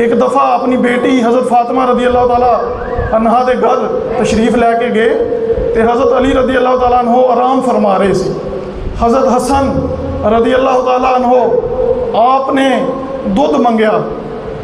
ایک دفعہ اپنی بیٹی حضرت فاطمہ رضی اللہ تعالیٰ عنہا دے گھر تشریف لے کے گئے تے حضرت علی رضی اللہ تعالیٰ عنہ آرام فرما رہے سی۔ حضرت حسن رضی اللہ تعالیٰ عنہ آپ نے دودھ منگیا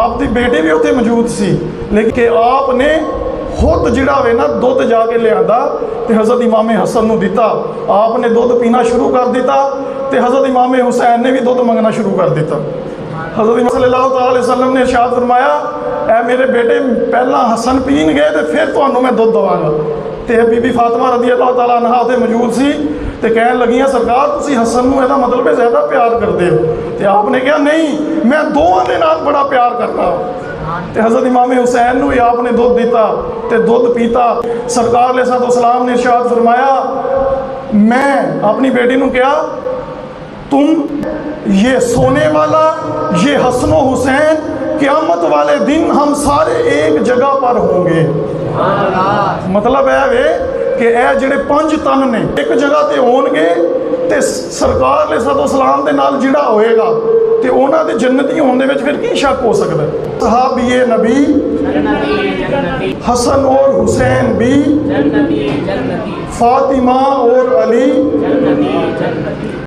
آپ دی بیٹی بھی اتنے موجود سی، لیکن کہ آپ نے خود جڑا ہوئے نا دودھ جا کے لیا تے حضرت امام حسن نو دیتا، آپ نے دودھ پینا شروع کر دیتا تے حضرت امام حسین نے بھی دودھ منگنا شروع کر دیتا۔ حضرت امام صلی اللہ علیہ وسلم نے ارشاد فرمایا، اے میرے بیٹے پہلا حسن پین گئے تے پھر تانوں میں دودھ دواں گا۔ تے بی بی فاطمہ رضی اللہ تعالیٰ عنہا تے موجود سی تے کہن لگیاں سرکار تسی حسن نو ایدا مطلب ہے زیادہ پیار کردے ہو؟ تے آپ نے کہا نہیں، میں دوواں دے نال بڑا پیار کرتا ہوں۔ تے حضرت امام حسین نو ہی آپ نے دودھ دیتا تے دودھ پیتا۔ سرکار علیہ السلام نے ارشاد فرمایا، میں اپنی بیٹی نو کہا تم یہ سونے والا یہ حسن و حسین قیامت والے دن ہم سارے ایک جگہ پر ہوں گے۔ مطلب ہے کہ اے جڑے 5 تن نے ایک جگہ تے ہون گے تے سرکار علیہ السلام دے نال جڑا ہوئے گا تے انہاں دے جنتی ہون دے وچ پھر کی شک ہو سکدا ہے؟ صحابی نبی حسن اور حسین بھی فاطمہ اور علی